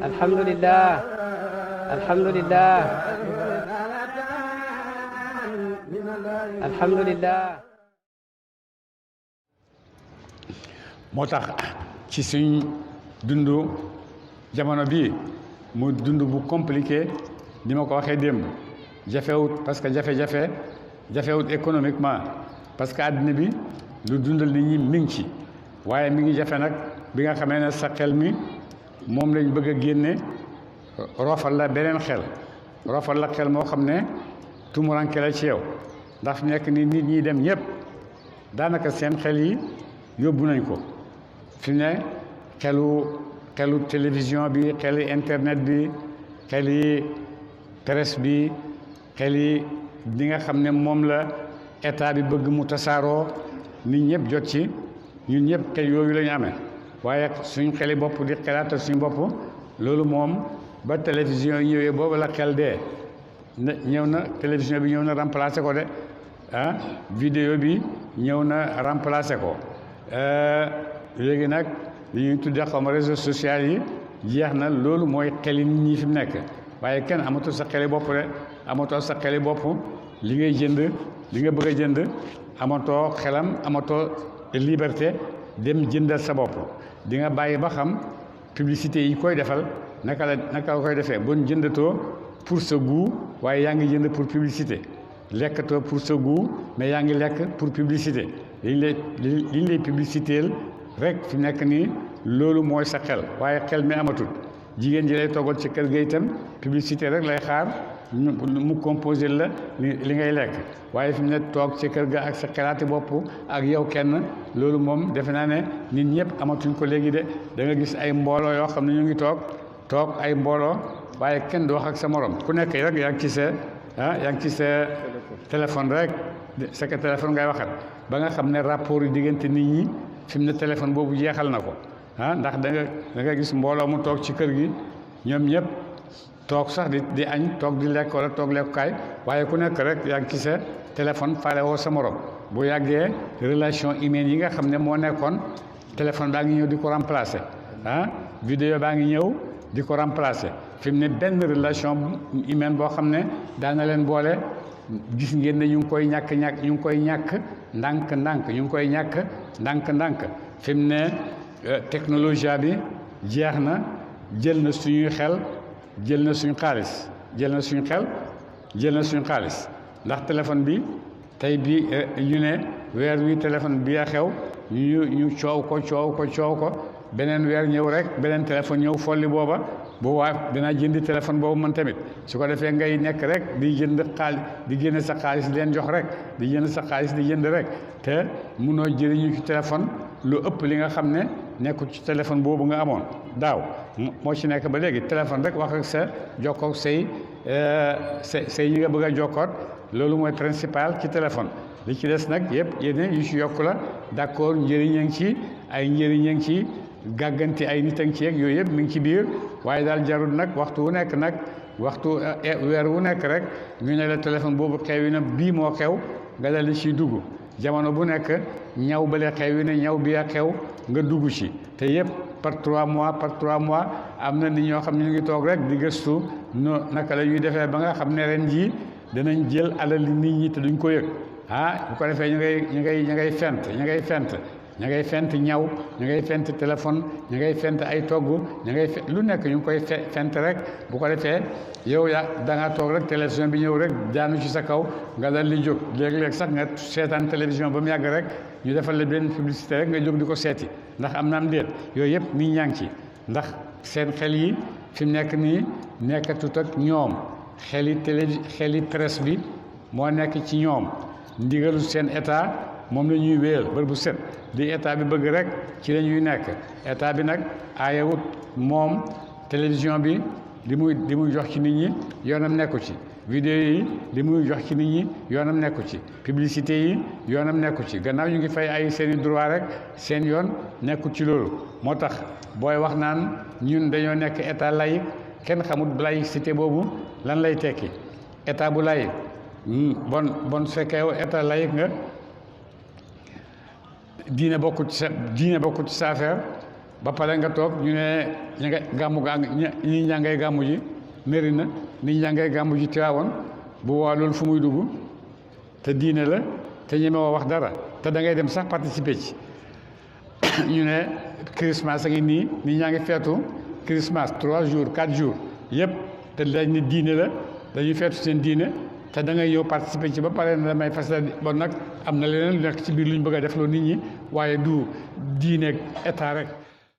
alhamdulillah alhamdulillah alhamdulillah. moo tax ci suñ dundu jamono bii mu dund bu compliqué ni ma ko waxee démb jafewut parce que jafewut économiquement parce que àddina bi lu dundal nit ñi mi ngi ci waaye mi ngi jafe nag bi nga xamee ne sa xel mi moom lañ bëgg a génne roofal la beneen xel roofal la xel moo xam ne tumuranke la ci yow ndax nekk ni nit ñi dem ñëpp daanaka seen xel yi yóbbu nañ ko fi ne xelu télévision bi xelu internet bi xeli presse bi xeli li nga xam ne moom la état bi bëgg mu tasaaroo nit ñëpp jot ci ñun ñëpp xel yooyu la ñu amee waaye suñ xeli bopp di xelaatal suñ bopp loolu moom ba télévision yi ñëwee boobu la xel dee ñëw na télévision bi ñëw na remplacer ko de vidéo bi ñëw na remplacer ko léegi nag li ñuy tuddee xaw ma réseaux sociaux yi jeex na loolu mooy xeli nit ñi fi mu nekk waaye kenn amatul sa xeli bopp de amatoo sa xeli bopp li ngay jënd li nga bëgg a jënd amatoo xelam amatoo liberté dem jëndal sa bopp di nga bàyyi ba xam publicité yi koy defal naka la koy defee bon jëndatoo pour sa goût waaye yaa ngi jënd pour publicité lekkatoo pour sa goût mais yaa ngi lekk pour publicité liñ lay publicitéel rek fi nekk nii loolu mooy sa xel waaye xel mi amatul jigéen ji lay toggal ci kër ga itam publicité rek lay xaar mu composé la li ngay lekk waaye fi mu ne toog ci kër ga ak sa xelaati bopp ak yow kenn loolu moom defe naa ne nit ñëpp amatuñ ko léegi de da nga gis ay mbooloo yoo xam ne ñu ngi toog ay mbooloo waaye kenn du wax ak sa morom ku nekk rek yaa ngi ci sa téléphone rek sa téléphone ngay waxat ba nga xam ne rapport yi diggante nit ñi fi mu ne téléphone boobu jeexal na ko ndax da nga gis mbooloo mu toog ci kër gi ñoom ñëpp toog sax di añ toog di lekk wala toog lekkukaay waaye ku nekk rek yaa ngi ci sa téléphone faale woo sa morom bu yàggee relation humaine yi nga xam ne moo nekkoon téléphone baa ngi ñëw di ko remplacer vidéo baa ngi ñëw di ko remplacer fi mu ne benn relation humaine boo xam ne daana leen boole gis ngeen ne ñu ngi koy ñàkk ndànk-ndànk ñu ngi koy ñàkk ndànk-ndànk fi mu ne technologie bi jeex na jël na suñuy xel jël na suñu xaalis ndax téléphone bi tey bi ñu ne weer wi téléphone bi a xew ñu coow ko beneen weer ñëw rek beneen téléphone ñëw folli booba bu waa dinaa jëndi téléphone boobu man tamit su ko defee ngay nekk rek di jënd xaalis di génne sa xaalis di leen jox rek di jënd sa xaalis di jënd rek te munoo jëriñu ci téléphone lu ëpp li nga xam ne nekkul ci téléphone boobu nga amoon daaw moo ci nekk ba léegi téléphone rek wax ak sa jokkoog say yi nga bëgg a jokkoot loolu mooy principal ci téléphone li ci des nag yëpp yeneen yu ci yokku la d'accord njëriñ a ngi ci ay njëriñ a ngi ci gàgganti ay nit a ngi ci yeeg yooyu yëpp mi ngi ci biir waaye daal jarul nag waxtu wu nekk nag weer wu nekk rek ñu ne la téléphone boobu xew na bii moo xew nga dal di ciy dugg jamono bu nekk ñaw bale xew na ñaw bi a xew nga dugg ci te yëpp par 3 mois am na nit ñoo xam ne ñu ngi toog rek di gëstu naka la ñuy defee ba nga xam ne ren jii danañ jël alal nit ñi te duñ ko yëg bu ko defee ñu ngay fent ñaw ñu ngay fent téléphone ñu ngay fent ay togg ñu ngay lu nekk ñu ngi koy fent rek bu ko defee yow da ngaa toog rek télévision bi ñëw rek daanu ci sa kaw nga dal di jóg léeg-léeg sax nga seetaan télévision ba mu yàgg rek ñu defal la benn publicité rek nga jóg di ko seeti ndax am na am déet yooyu yëpp nit ñaa ngi ci ndax seen xel yi fi mu nekk nii nekkatut ak ñoom xeli presse bi moo nekk ci ñoom ndigalu seen état moom la ñuy wéyal bër bu set di état bi bëgg rek ci la ñuy nekk état bi nag aayewut moom télévision bi li muy jox ci nit ñi yoonam nekku ci vidéo yi li muy jox ci nit ñi yoonam nekku ci publicité yi yoonam nekku ci gannaaw ñu ngi fay ay seeni droit rek seen yoon nekkul ci loolu moo tax booy wax naan ñun dañoo nekk état laïque kenn xamut laïcité boobu lan lay tekki état bu laïque bon su fekkee yow état laïque nga diine bokkut ci sa affaire ba pare nga toog ñu ne ña nga gàmmu gaa ñi ñaa ngay gàmmu ji méri na nit ñaa ngay gàmmu ji Tiwaawan bu waa loolu fu muy dugg te diine la te ñemewoo wax dara te da ngay dem sax participer ci ñu ne Christmas a ngi nii nit ñaa ngi feetu Christmas 3 jours 4 jours yëpp te dañ ne diine la dañuy feetu seen diine te da ngay ñëw participer ci ba pare na damay fas bon nag am na leneen lu nekk ci biir lu ñu bëgg a def loo nit ñi waaye du diine état rek